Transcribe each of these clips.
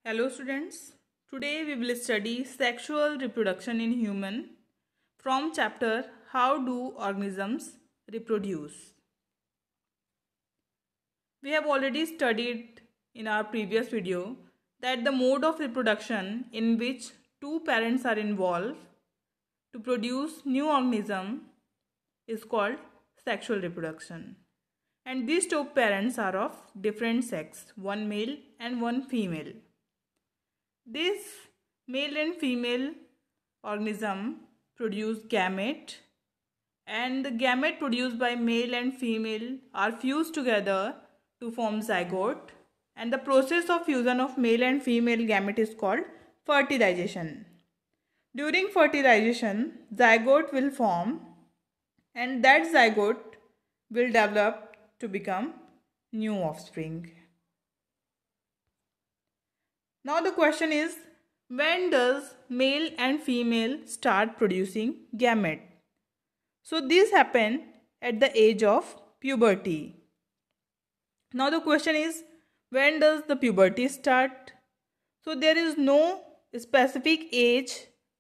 Hello students, today we will study sexual reproduction in human from chapter How do organisms reproduce. We have already studied in our previous video that the mode of reproduction in which two parents are involved to produce new organism is called sexual reproduction. And these two parents are of different sex, one male and one female. This male and female organism produce gamete, and the gamete produced by male and female are fused together to form zygote, and the process of fusion of male and female gamete is called fertilization. During fertilization, zygote will form, and that zygote will develop to become new offspring. Now the question is, when does male and female start producing gamete? So this happen at the age of puberty. Now the question is, when does the puberty start? So there is no specific age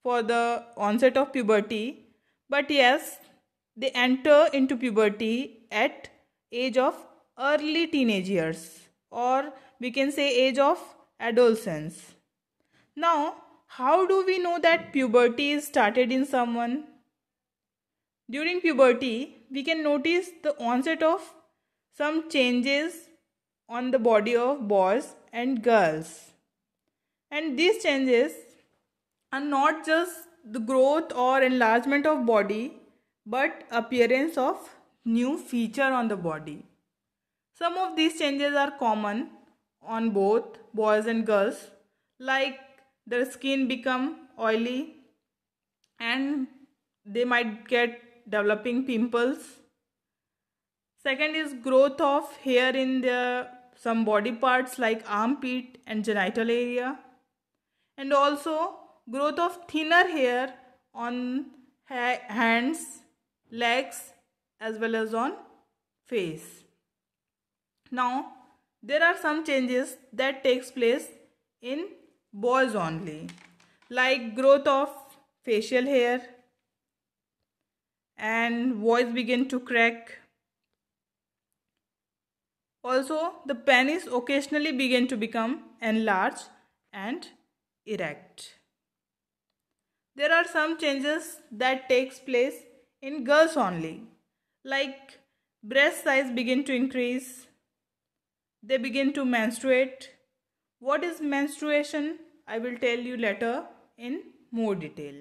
for the onset of puberty, but yes, they enter into puberty at age of early teenage years, or we can say age of adolescence. Now, how do we know that puberty is started in someone? During puberty, we can notice the onset of some changes on the body of boys and girls. And these changes are not just the growth or enlargement of body, but appearance of new feature on the body. Some of these changes are common on both boys and girls, like their skin become oily and they might get developing pimples. Second is growth of hair in some body parts like armpit and genital area, and also growth of thinner hair on hands, legs, as well as on face. Now there are some changes that takes place in boys only, like growth of facial hair and voice begin to crack. Also, the penis occasionally begin to become enlarged and erect. There are some changes that takes place in girls only, like breast size begin to increase, they begin to menstruate. What is menstruation? I will tell you later in more detail.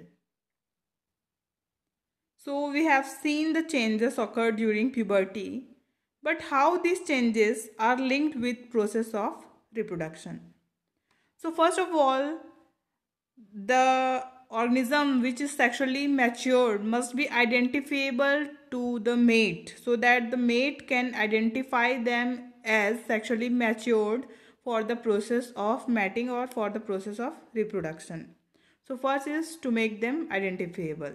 So we have seen the changes occur during puberty, but how these changes are linked with process of reproduction. So first of all, the organism which is sexually matured must be identifiable to the mate, so that the mate can identify them as sexually matured for the process of mating or for the process of reproduction. So first is to make them identifiable.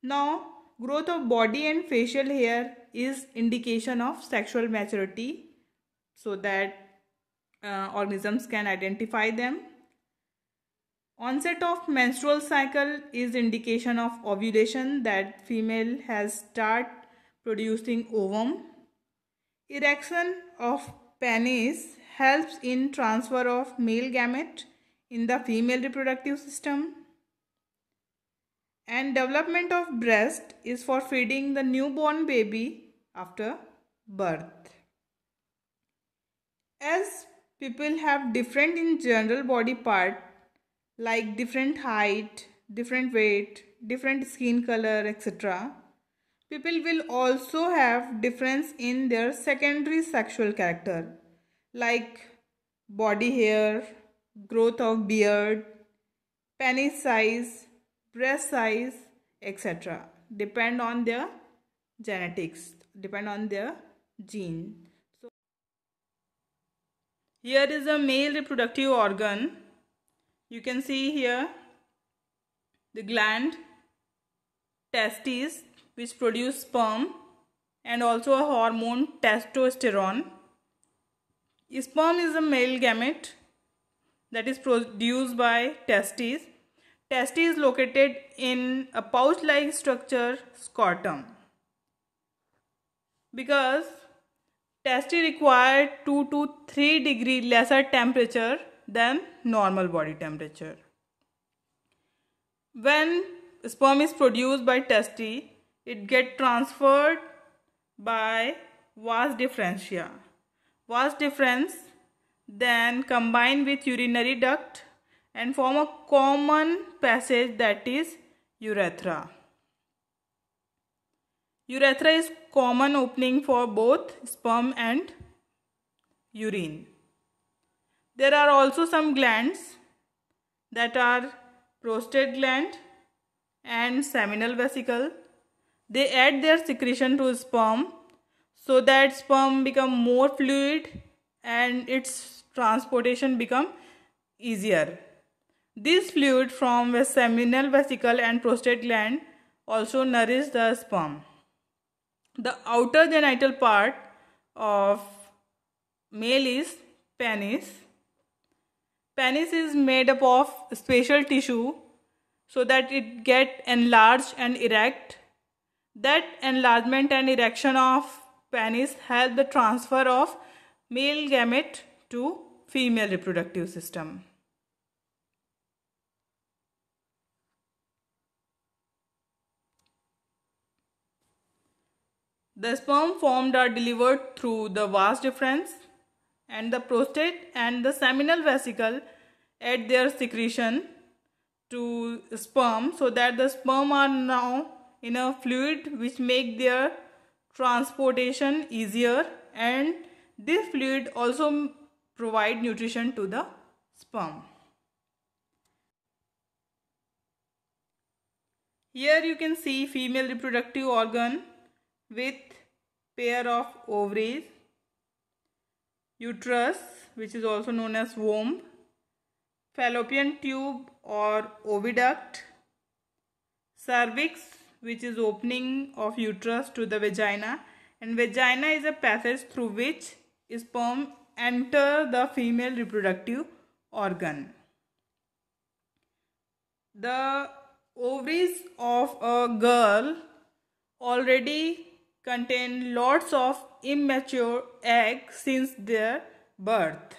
Now, growth of body and facial hair is indication of sexual maturity, so that organisms can identify them. Onset of menstrual cycle is indication of ovulation, that female has start producing ovum. Erection of penis helps in transfer of male gamete in the female reproductive system. And development of breast is for feeding the newborn baby after birth. As people have different in general body part, like different height, different weight, different skin color, etc., people will also have difference in their secondary sexual character, like body hair, growth of beard, penis size, breast size, etc. Depend on their genetics, depend on their gene. So here is a male reproductive organ. You can see here the gland, testes, which produce sperm, and also a hormone testosterone. Sperm is a male gamete. that is produced by testes. Testes is located in a pouch-like structure, scrotum. Because testes require 2 to 3 degree lesser temperature than normal body temperature. When sperm is produced by testes, it gets transferred by vas deferentia. Vas deferens then combine with urinary duct and form a common passage, that is urethra. Urethra is common opening for both sperm and urine. There are also some glands that are prostate gland and seminal vesicle. They add their secretion to sperm so that sperm become more fluid and its transportation become easier. This fluid from the seminal vesicle and prostate gland also nourish the sperm. The outer genital part of male is penis. Penis is made up of special tissue so that it get enlarged and erect. That enlargement and erection of penis help the transfer of male gamete to female reproductive system. The sperm formed are delivered through the vas deferens, and the prostate and the seminal vesicle add their secretion to sperm so that the sperm are now in a fluid which make their transportation easier, and this fluid also provide nutrition to the sperm. Here you can see female reproductive organ with pair of ovaries, uterus which is also known as womb, fallopian tube or oviduct, cervix which is opening of uterus to the vagina, and vagina is a passage through which sperm enter the female reproductive organ. The ovaries of a girl already contain lots of immature eggs since their birth.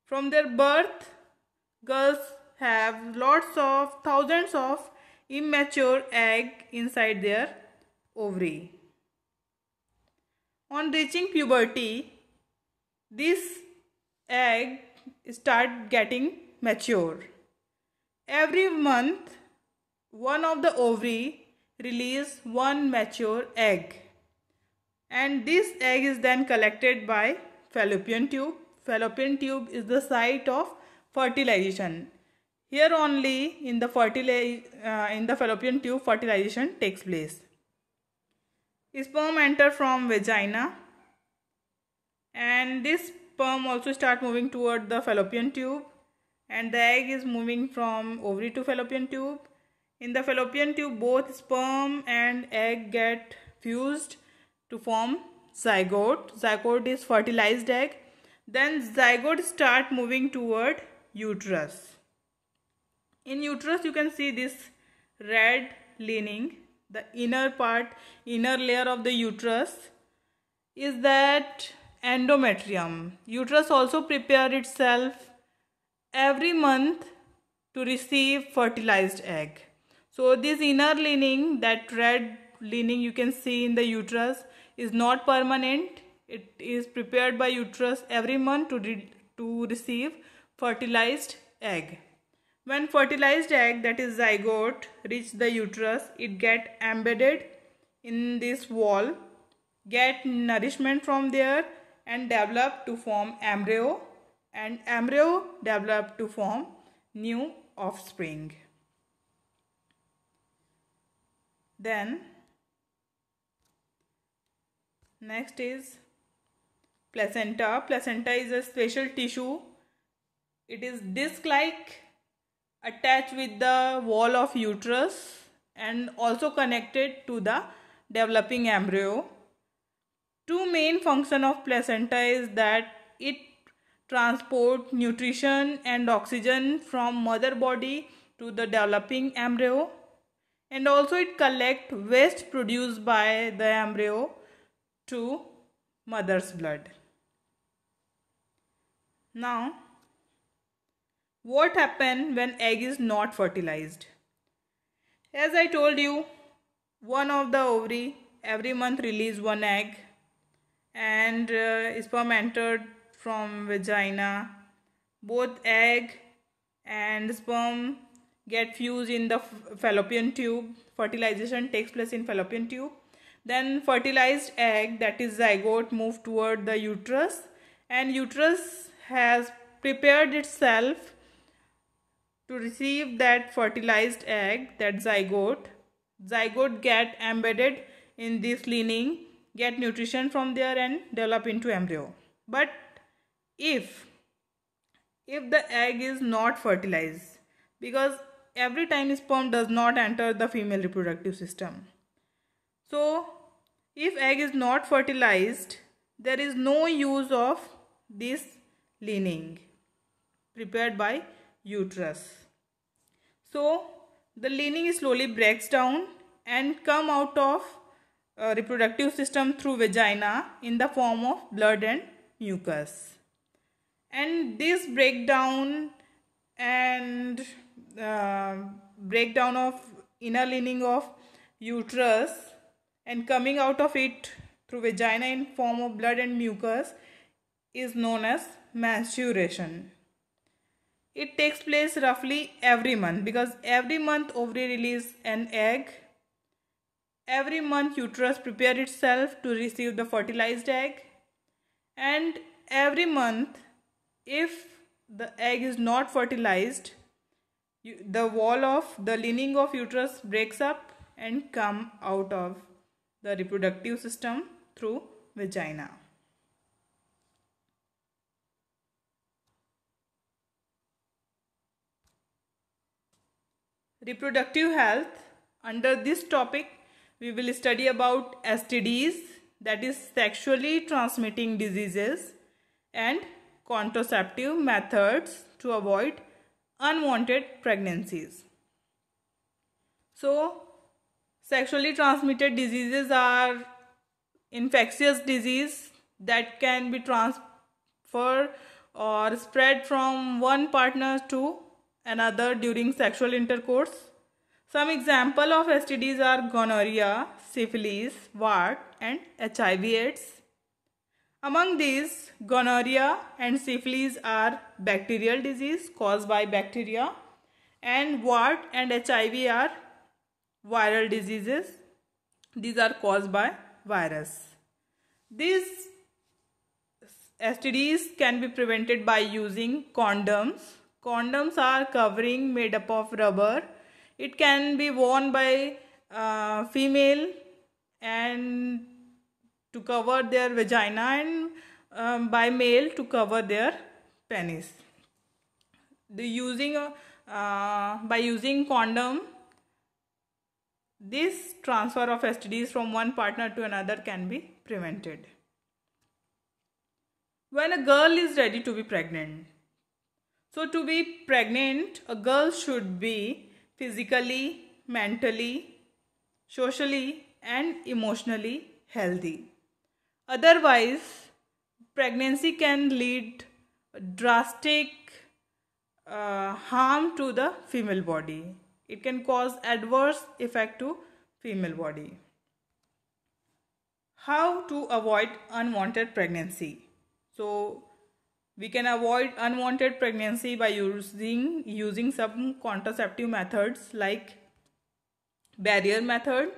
From their birth, girls have lots of thousands of immature eggs inside their ovary. On reaching puberty, this egg start getting mature. Every month, one of the ovary release one mature egg, and this egg is then collected by fallopian tube. Fallopian tube is the site of fertilization. Here only in the fallopian tube fertilization takes place. Sperm enter from vagina, and this sperm also start moving toward the fallopian tube, and the egg is moving from ovary to fallopian tube. In the fallopian tube, both sperm and egg get fused to form zygote. Zygote is fertilized egg. Then zygote start moving toward uterus. In uterus, you can see this red lining. The inner layer of the uterus is that endometrium. Uterus also prepare itself every month to receive fertilized egg. So this inner lining, that red lining you can see in the uterus, is not permanent. It is prepared by uterus every month to receive fertilized egg. When fertilized egg, that is zygote, reach the uterus, it get embedded in this wall, get nourishment from there, and develop to form embryo, and embryo develop to form new offspring. Then next is placenta. Placenta is a special tissue. It is disc-like, attached with the wall of uterus and also connected to the developing embryo. Two main functions of placenta is that it transport nutrition and oxygen from mother body to the developing embryo, and also it collect waste produced by the embryo to mother's blood. Now, what happens when egg is not fertilized? As I told you, one of the ovary every month release one egg, and sperm entered from vagina. Both egg and sperm get fused in the fallopian tube. Fertilization takes place in fallopian tube. Then fertilized egg, that is zygote, move toward the uterus, and uterus has prepared itself to receive that fertilized egg, that zygote get embedded in this lining, get nutrition from there and develop into embryo. But if the egg is not fertilized, because every time sperm does not enter the female reproductive system, so if egg is not fertilized, there is no use of this lining prepared by uterus. So the lining slowly breaks down and come out of reproductive system through vagina in the form of blood and mucus. And this breakdown and breakdown of inner lining of uterus and coming out of it through vagina in form of blood and mucus is known as menstruation. It takes place roughly every month, because every month ovary release an egg. Every month uterus prepare itself to receive the fertilized egg, and every month if the egg is not fertilized, the wall of the lining of uterus breaks up and come out of the reproductive system through vagina. Reproductive health. Under this topic, we will study about STDs, that is sexually transmitting diseases, and contraceptive methods to avoid unwanted pregnancies. So, sexually transmitted diseases are infectious disease that can be transferred or spread from one partner to another during sexual intercourse. Some example of STDs are gonorrhea, syphilis, wart, and HIV/AIDS. Among these, gonorrhea and syphilis are bacterial disease caused by bacteria, and wart and HIV are viral diseases. These are caused by virus. These STDs can be prevented by using condoms. Condoms are covering made up of rubber. It can be worn by female and to cover their vagina, and by male to cover their penis. By using condom, this transfer of STDs from one partner to another can be prevented. When a girl is ready to be pregnant. So to be pregnant, a girl should be physically, mentally, socially, and emotionally healthy. Otherwise, pregnancy can lead drastic harm to the female body. It can cause adverse effect to female body. How to avoid unwanted pregnancy? So we can avoid unwanted pregnancy by using some contraceptive methods like barrier method,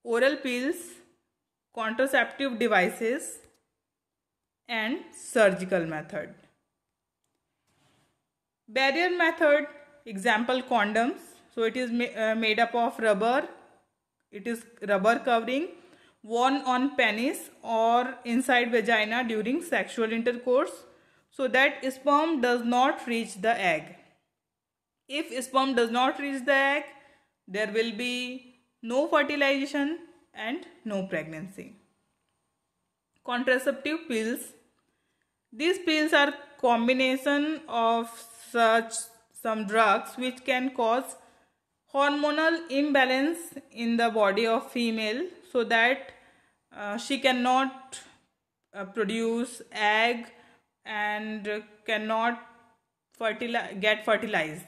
oral pills, contraceptive devices, and surgical method. Barrier method, example condoms. So it is made up of rubber. It is rubber covering worn on penis or inside vagina during sexual intercourse, so that sperm does not reach the egg. If sperm does not reach the egg, there will be no fertilization and no pregnancy. Contraceptive pills. These pills are combination of such some drugs which can cause hormonal imbalance in the body of female, so that she cannot produce egg and cannot get fertilized.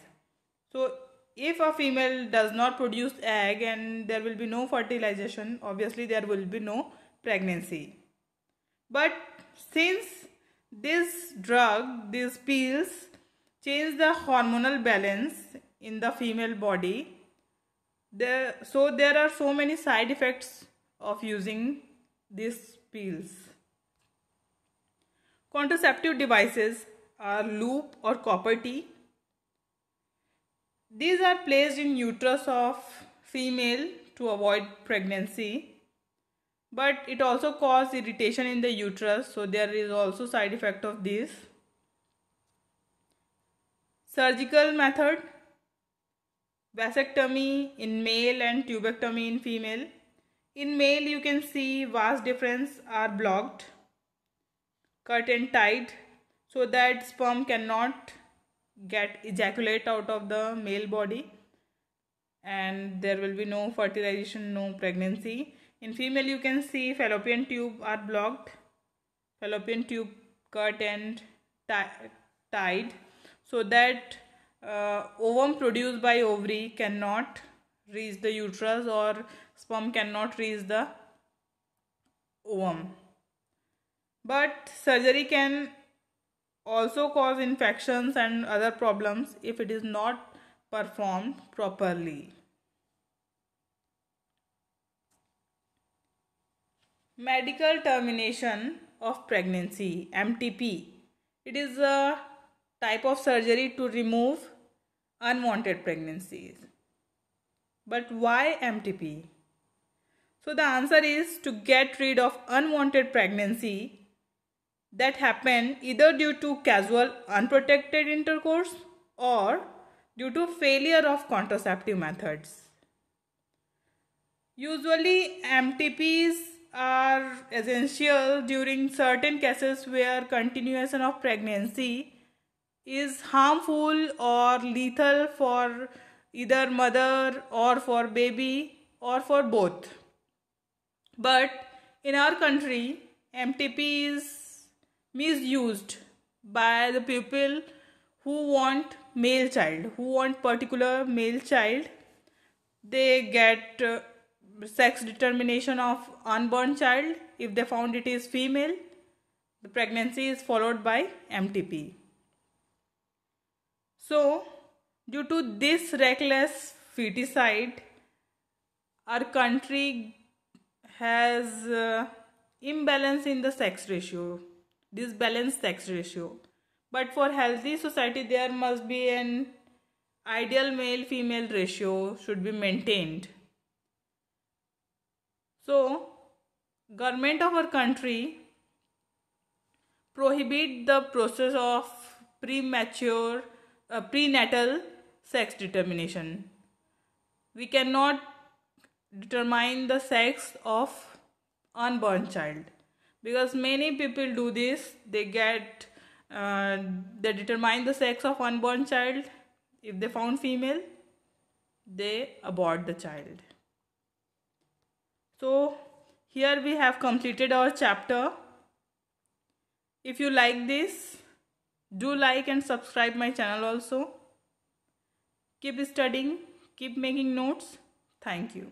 So if a female does not produce egg and there will be no fertilization, obviously there will be no pregnancy. But since this drug, these pills change the hormonal balance in the female body, there are so many side effects of using these pills. Contraceptive devices are loop or copper T. These are placed in uterus of female to avoid pregnancy, but it also causes irritation in the uterus, so there is also side effect of this. Surgical method: vasectomy in male and tubectomy in female. In male, you can see vas deferens are blocked, cut and tied, so that sperm cannot get ejaculate out of the male body and there will be no fertilization, no pregnancy. In female, you can see fallopian tube are blocked, fallopian tube cut and tied, so that ovum produced by ovary cannot reach the uterus or sperm cannot reach the ovum. But surgery can also cause infections and other problems if it is not performed properly. Medical termination of pregnancy, MTP. It is a type of surgery to remove unwanted pregnancies. But why MTP? So the answer is to get rid of unwanted pregnancy that happen either due to casual unprotected intercourse or due to failure of contraceptive methods. Usually MTPs are essential during certain cases where continuation of pregnancy is harmful or lethal for either mother or for baby or for both. But in our country, MTP is misused by the people who want male child, who want particular male child. They get sex determination of unborn child. If they found it is female, the pregnancy is followed by MTP. So due to this reckless feticide, our country has imbalance in the sex ratio, disbalanced sex ratio. But for healthy society, there must be an ideal male female ratio should be maintained. So government of our country prohibit the process of prenatal sex determination. We cannot determine the sex of unborn child, because many people do this. They determine the sex of unborn child. If they found female, they abort the child. So here we have completed our chapter. If you like this, do like and subscribe my channel also. Keep studying, keep making notes. Thank you.